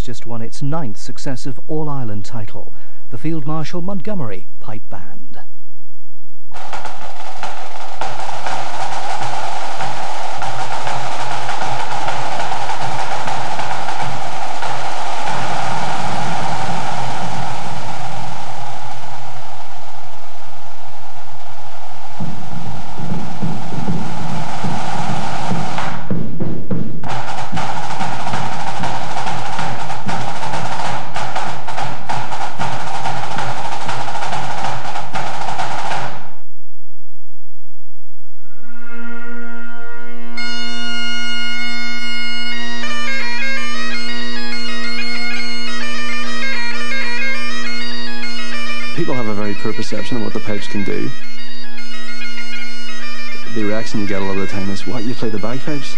just won its 9th successive All-Ireland title, the Field Marshal Montgomery Pipe Band. People have a very poor perception of what the pipes can do. The reaction you get a lot of the time is, what, you play the bagpipes?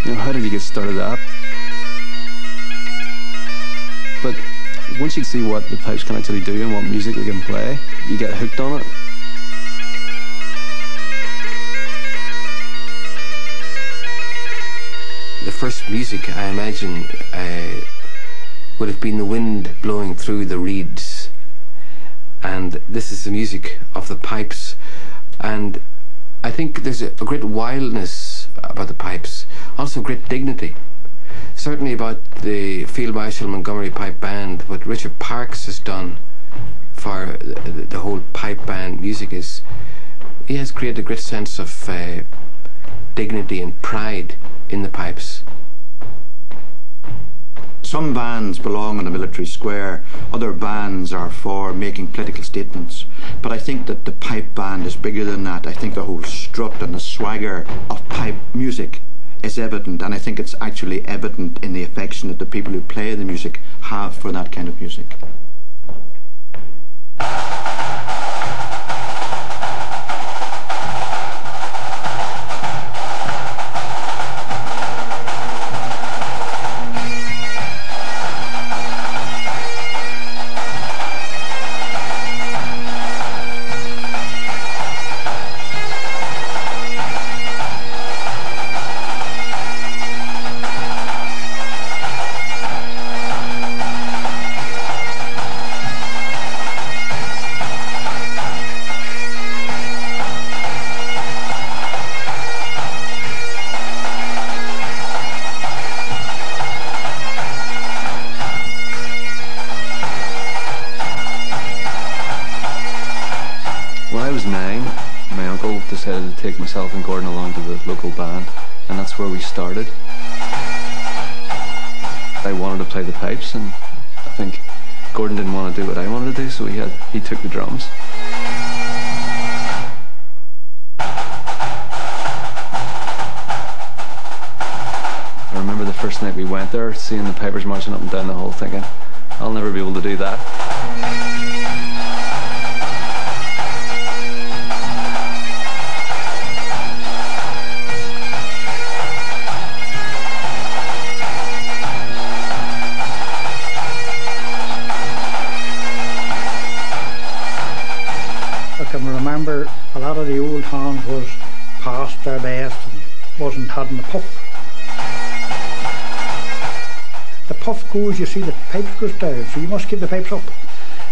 You know, how did you get started at? But once you see what the pipes can actually do and what music they can play, you get hooked on it. The first music, I imagine, would have been the wind blowing through the reeds. And this is the music of the pipes, and I think there's a great wildness about the pipes, also great dignity. Certainly about the Field Marshal Montgomery Pipe Band, what Richard Parkes has done for the whole pipe band music is, he has created a great sense of dignity and pride in the pipes. Some bands belong in a military square, other bands are for making political statements. But I think that the pipe band is bigger than that. I think the whole strut and the swagger of pipe music is evident, and I think it's actually evident in the affection that the people who play the music have for that kind of music. When I was 9, my uncle decided to take myself and Gordon along to the local band, and that's where we started. I wanted to play the pipes, and I think Gordon didn't want to do what I wanted to do, so he took the drums. I remember the first night we went there, seeing the pipers marching up and down the hall, thinking, I'll never be able to do that. I can remember a lot of the old hands was past their best and wasn't having the puff. The puff goes, you see the pipes goes down, so you must keep the pipes up.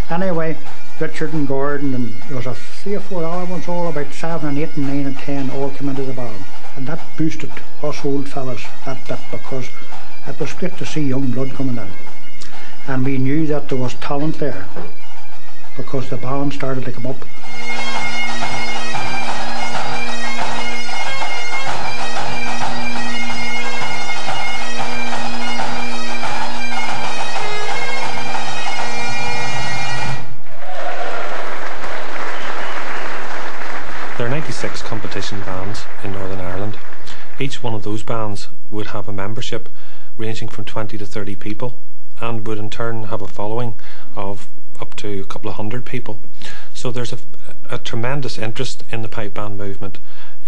Anyway, Richard and Gordon, and there was 3 or 4 other ones, all about 7 and 8 and 9 and 10 all came into the band. And that boosted us old fellas that bit, because it was great to see young blood coming in. And we knew that there was talent there, because the band started to come up. There are 96 competition bands in Northern Ireland. Each one of those bands would have a membership ranging from 20 to 30 people, and would in turn have a following of up to a couple of hundred people. So there's a tremendous interest in the pipe band movement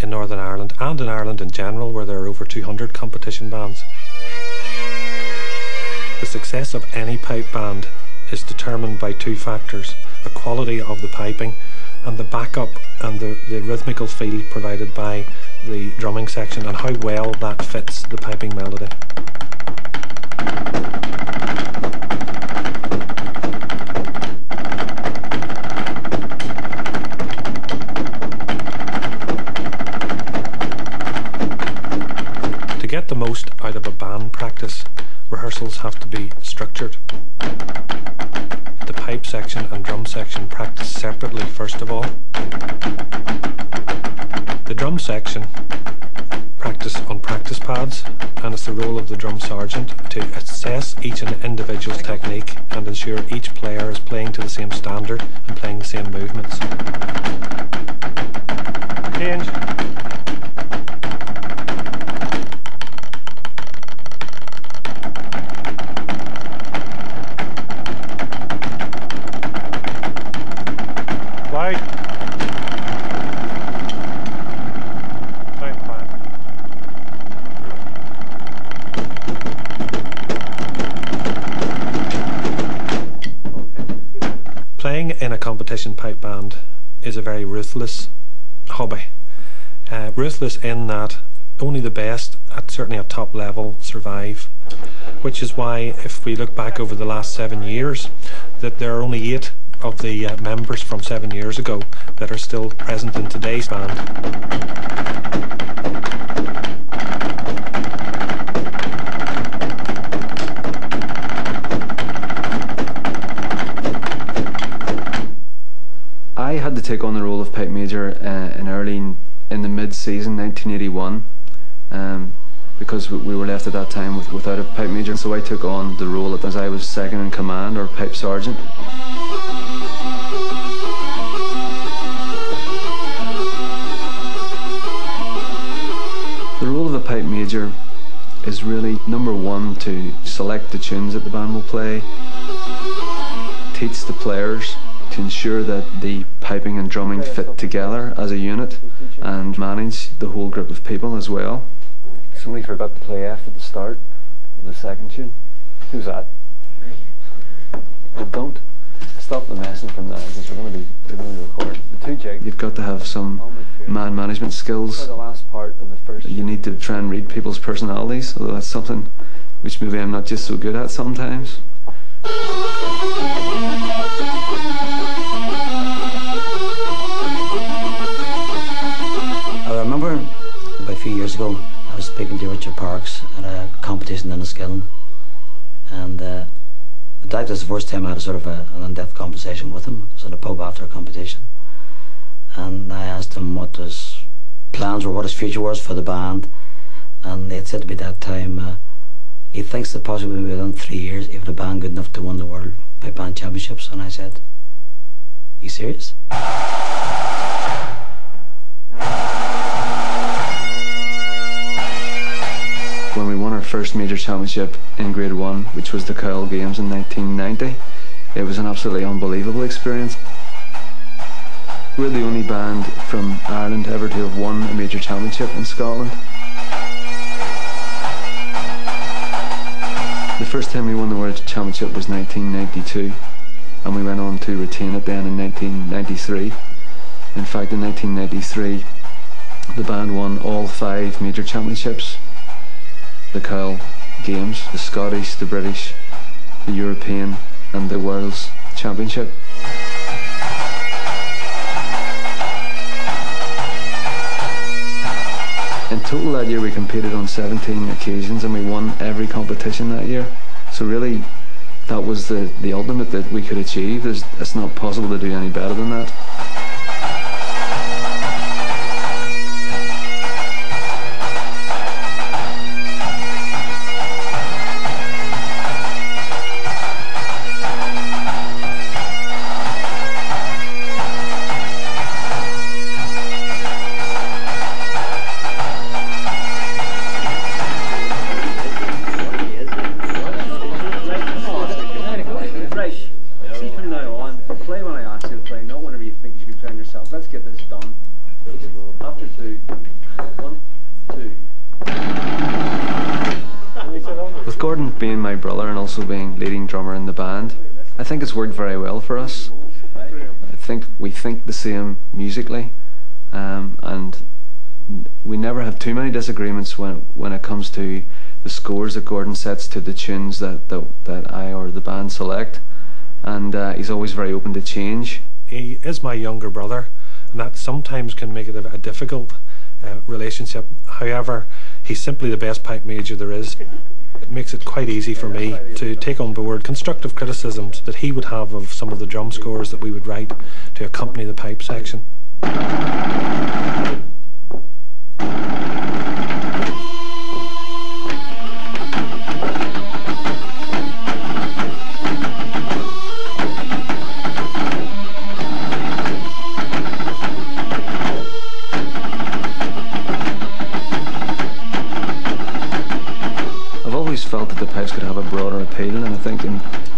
in Northern Ireland, and in Ireland in general, where there are over 200 competition bands. The success of any pipe band is determined by 2 factors: the quality of the piping and the backup and the rhythmical feel provided by the drumming section, and how well that fits the piping melody. the most out of a band practice, rehearsals have to be structured. The pipe section and drum section practice separately first of all. The drum section practice on practice pads, and it's the role of the drum sergeant to assess each individual's technique and ensure each player is playing to the same standard and playing the same movements. Change. Playing in a competition pipe band is a very ruthless hobby. Ruthless in that only the best, certainly at top level, survive. Which is why, if we look back over the last 7 years, that there are only 8 of the members from 7 years ago that are still present in today's band. I had to take on the role of pipe major in the mid-season 1981 because we were left at that time without a pipe major, so I took on the role as I was second in command, or pipe sergeant. The role of a pipe major is really, number one, to select the tunes that the band will play, teach the players, to ensure that the piping and drumming fit together as a unit, and manage the whole group of people as well. Somebody forgot to play F at the start of the second tune. Who's that? Well, don't stop the messing from now, because we're going to record. The two jigs. You've got to have some man management skills. The last part of the first. You need to try and read people's personalities, although that's something which maybe I'm not just so good at sometimes. I remember about a few years ago I was speaking to Richard Parks at a competition in Enniskillen, and in fact it was the first time I had a sort of an in-depth conversation with him. It was in a pub after a competition, and I asked him what his plans were, what his future was for the band, and they had said to me that time he thinks that possibly within 3 years he had a band good enough to win the World Pipe Band Championships. And I said, "Are you serious?" When we won our first major championship in Grade 1, which was the Cowell Games in 1990, it was an absolutely unbelievable experience. We're the only band from Ireland ever to have won a major championship in Scotland. The first time we won the World Championship was 1992, and we went on to retain it then in 1993. In fact, in 1993, the band won all 5 major championships. The Cowell Games, the Scottish, the British, the European and the World's Championship. In total that year we competed on 17 occasions and we won every competition that year. So really that was the ultimate that we could achieve. It's not possible to do any better than that. Let's get this done. After 2, 1, 2. With Gordon being my brother and also being leading drummer in the band, I think it's worked very well for us. I think we think the same musically, and we never have too many disagreements when it comes to the scores that Gordon sets to the tunes that I or the band select, and he's always very open to change. He is my younger brother, and that sometimes can make it a difficult relationship. However, He's simply the best pipe major there is. It makes it quite easy for me to take on board constructive criticisms that he would have of some of the drum scores that we would write to accompany the pipe section. Felt that the pipes could have a broader appeal, and I think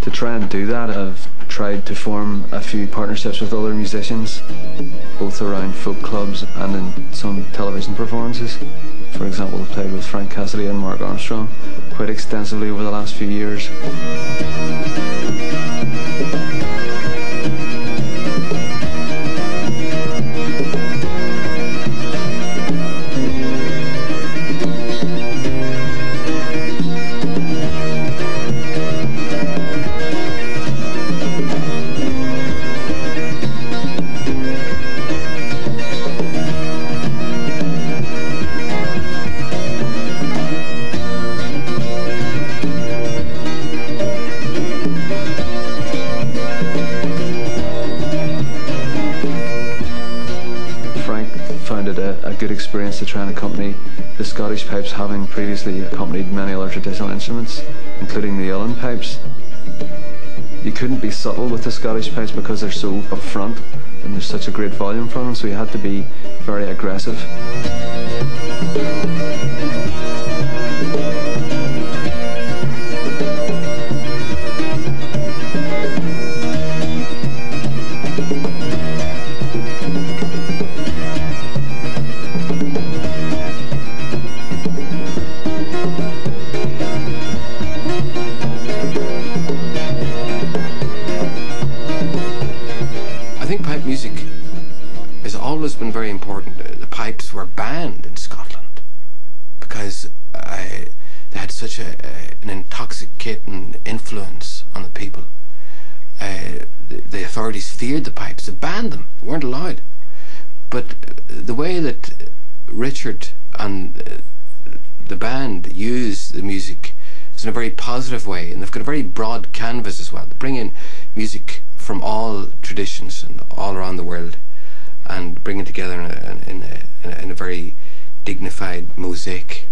to try and do that I've tried to form a few partnerships with other musicians, both around folk clubs and in some television performances. For example, I've played with Frank Cassidy and Mark Armstrong quite extensively over the last few years. A good experience to try and accompany the Scottish pipes, having previously accompanied many other traditional instruments, including the uilleann pipes. You couldn't be subtle with the Scottish pipes because they're so upfront and there's such a great volume from them, so you had to be very aggressive. Always been very important. The pipes were banned in Scotland because they had such an intoxicating influence on the people. The authorities feared the pipes. They banned them. They weren't allowed. But the way that Richard and the band use the music is in a very positive way, and they've got a very broad canvas as well. They bring in music from all traditions and all around the world, and bring it together in a very dignified mosaic.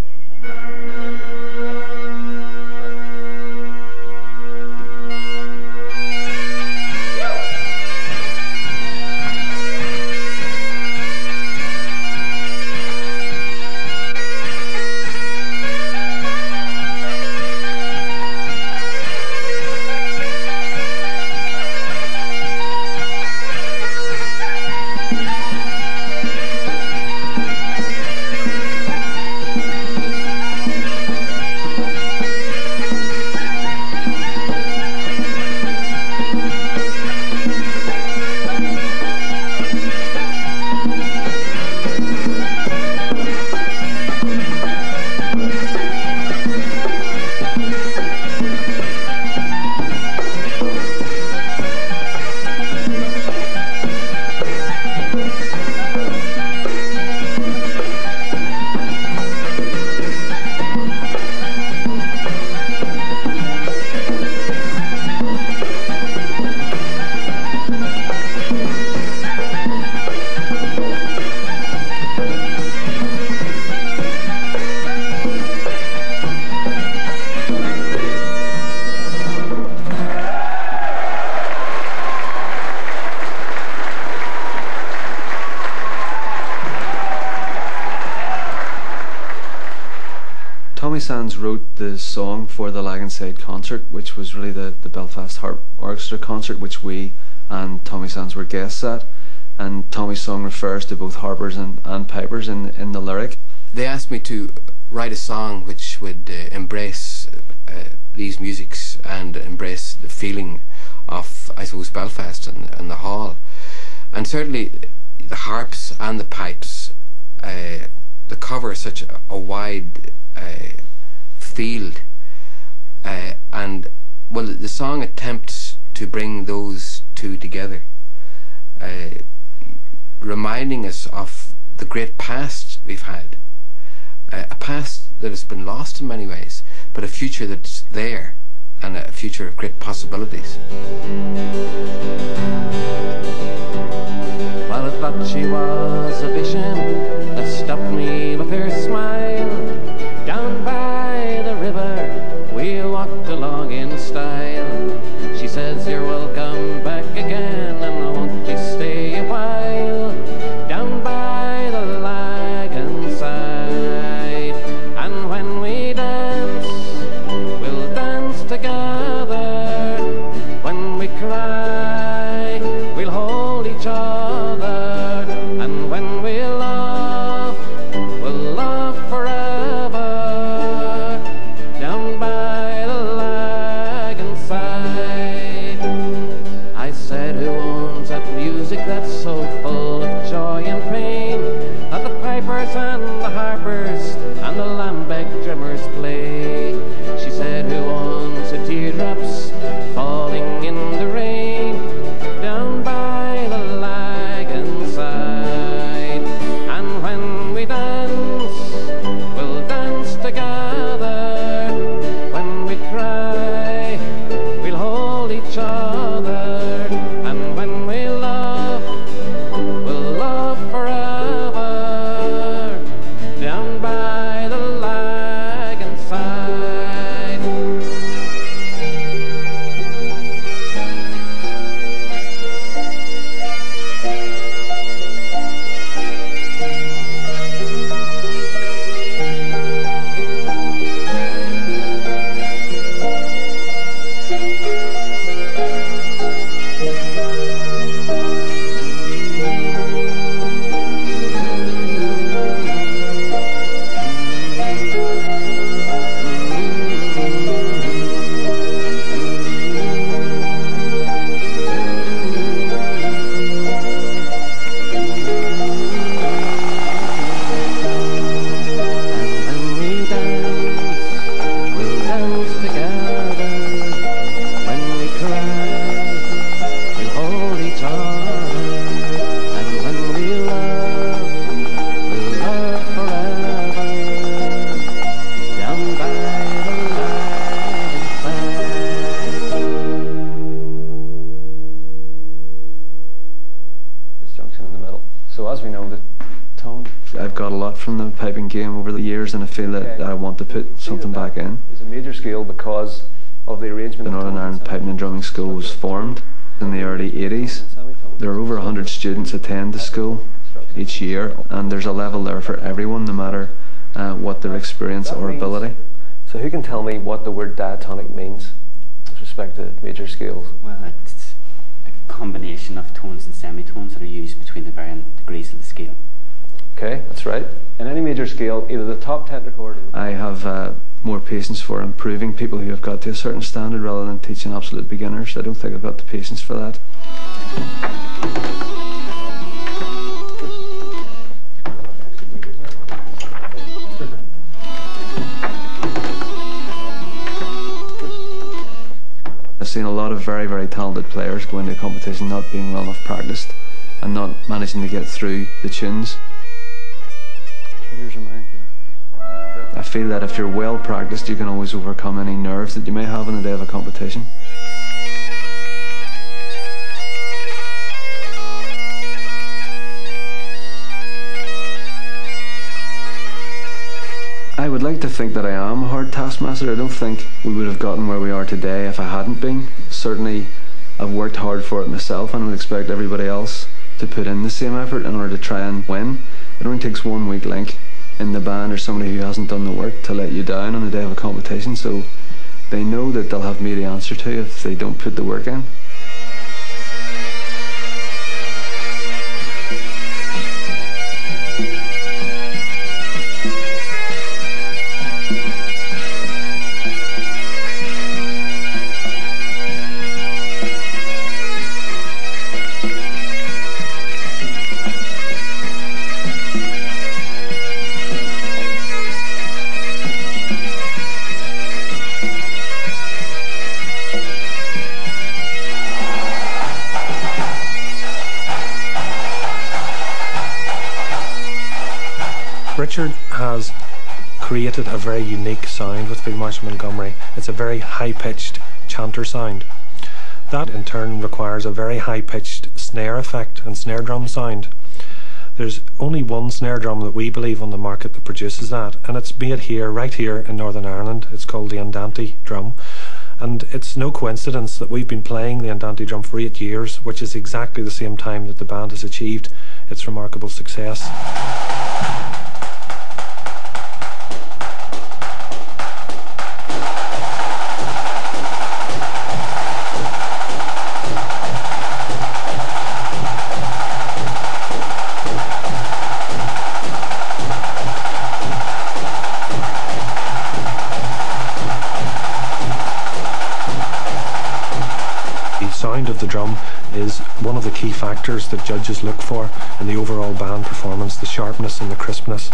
Tommy Sands wrote the song for the Laganside concert, which was really the Belfast Harp Orchestra concert, which we and Tommy Sands were guests at. And Tommy's song refers to both harpers and pipers in the lyric. They asked me to write a song which would embrace these musics and embrace the feeling of, I suppose, Belfast and the hall. And certainly the harps and the pipes, they cover such a wide field, and well, the song attempts to bring those two together, reminding us of the great past we've had, a past that has been lost in many ways, but a future that's there, and a future of great possibilities. Well, I thought she was a vision that stopped me with her smile. Down by the river we walked along in style. She says, "You're welcome back again, and won't you stay a while down by the lagoon side? And when we dance, we'll dance together. When we cry, we'll hold each other. And when we laugh, we'll laugh forever down by the lagoon side." I said, "Who owns that music that's so full of joy and pain, that the pipers and the harpers and the lambeck drummers play?" She said, "Who owns the teardrops falling in the rain down by the lagoon side? And when we dance, we'll dance together. When we cry, we'll hold each other. And when we laugh, we'll laugh forever down by the lagoon side." I've got a lot from the piping game over the years, and I feel that I want to put something back in. It's a major scale because of the arrangement. The Northern Ireland Piping and Drumming School was formed in the early 80s. There are over 100 students attend the school each year, and there's a level there for everyone, no matter what their experience or ability. So who can tell me what the word diatonic means with respect to major scales? Well, it's a combination of tones and semitones that are used between the varying degrees of the scale. Okay, that's right. In any major scale, either the top tetrachord... I have more patience for improving people who have got to a certain standard rather than teaching absolute beginners. I don't think I've got the patience for that. I've seen a lot of very, very talented players go into a competition not being well enough practiced and not managing to get through the tunes. I feel that if you're well practiced, you can always overcome any nerves that you may have on the day of a competition. I would like to think that I am a hard taskmaster. I don't think we would have gotten where we are today if I hadn't been. Certainly I've worked hard for it myself, and I would expect everybody else to put in the same effort in order to try and win. It only takes one weak link in the band or somebody who hasn't done the work to let you down on the day of a competition, so they know that they'll have me to answer to if they don't put the work in. created a very unique sound with Field Marshal Montgomery. It's a very high-pitched chanter sound. That in turn requires a very high-pitched snare effect and snare drum sound. There's only one snare drum that we believe on the market that produces that, and it's made here, right here in Northern Ireland. It's called the Andante drum. And it's no coincidence that we've been playing the Andante drum for 8 years, which is exactly the same time that the band has achieved its remarkable success. Sound of the drum is one of the key factors that judges look for in the overall band performance, the sharpness and the crispness.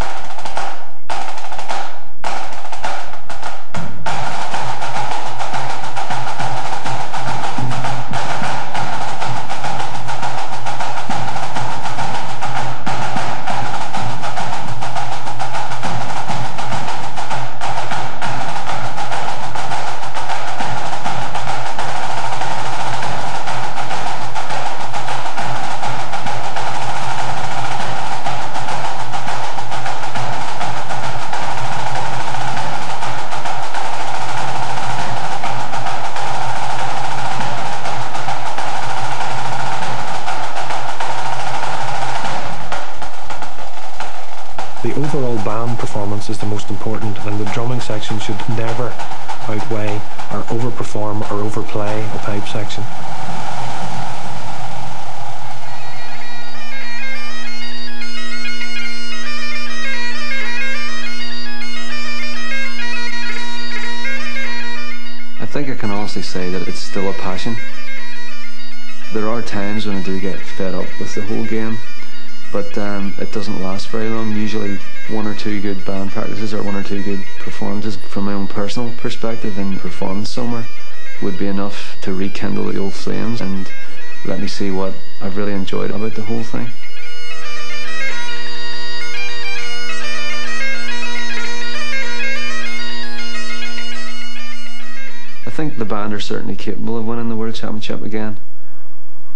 The overall band performance is the most important, and the drumming section should never outweigh or overperform or overplay a pipe section. I think I can honestly say that it's still a passion. There are times when I do get fed up with the whole game, but it doesn't last very long. Usually 1 or 2 good band practices or 1 or 2 good performances from my own personal perspective in performance somewhere would be enough to rekindle the old flames and let me see what I've really enjoyed about the whole thing. I think the band are certainly capable of winning the World Championship again.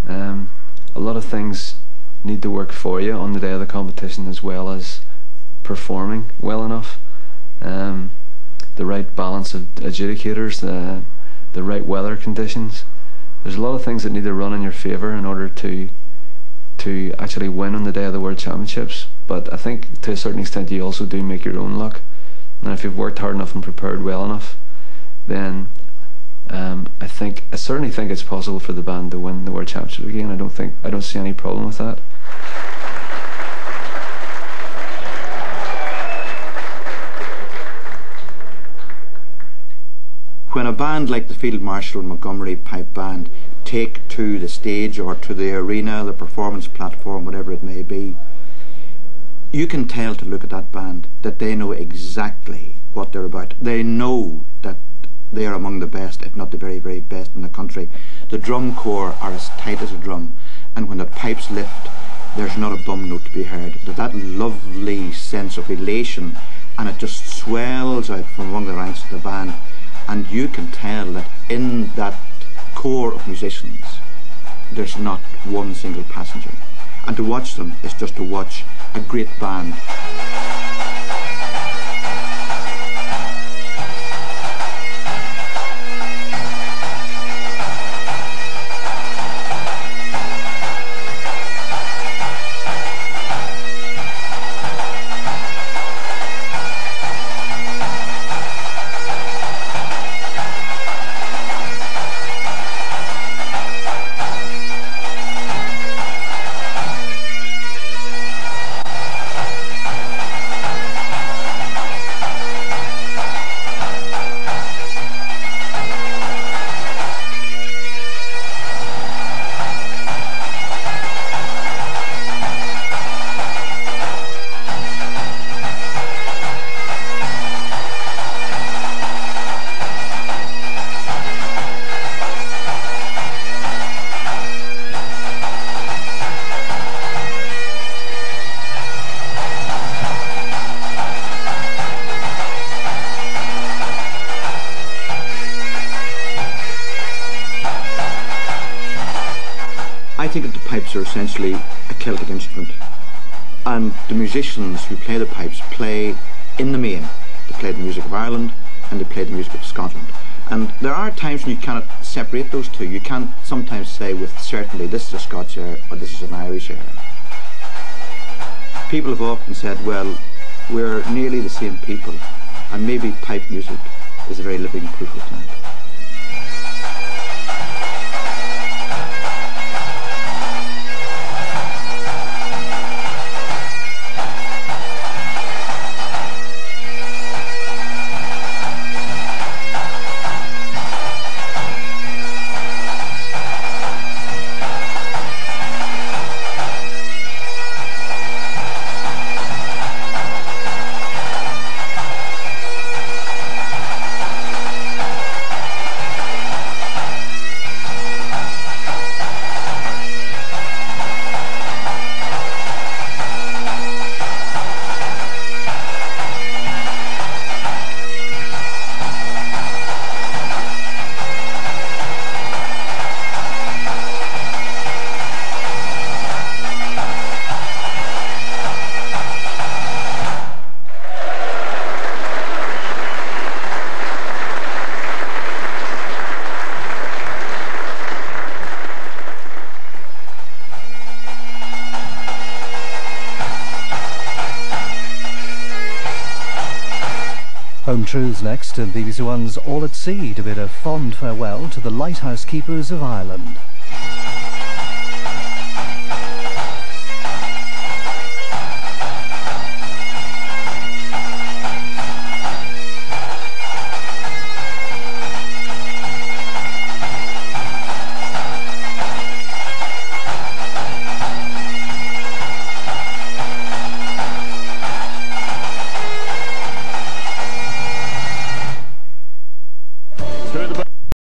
A lot of things need to work for you on the day of the competition, as well as performing well enough. The right balance of adjudicators, the right weather conditions. There's a lot of things that need to run in your favour in order to actually win on the day of the World Championships. But I think to a certain extent you also do make your own luck, and if you've worked hard enough and prepared well enough, then I certainly think it's possible for the band to win the World Championship again. I don't see any problem with that. When a band like the Field Marshal Montgomery Pipe Band take to the stage or to the arena, the performance platform, whatever it may be, you can tell to look at that band that they know exactly what they're about. They know that they are among the best, if not the very, very best in the country. The drum corps are as tight as a drum, and when the pipes lift, there's not a bum note to be heard. There's that lovely sense of elation, and it just swells out from among the ranks of the band, and you can tell that in that corps of musicians, there's not one single passenger. And to watch them is just to watch a great band. think that the pipes are essentially a Celtic instrument, and the musicians who play the pipes play in the main. They play the music of Ireland and they play the music of Scotland. And there are times when you cannot separate those two. You can't sometimes say with certainty this is a Scots air or this is an Irish air. People have often said, well, we're nearly the same people, and maybe pipe music is a very living proof of that. Home Truths next, and BBC One's All at Sea to bid a fond farewell to the lighthouse keepers of Ireland.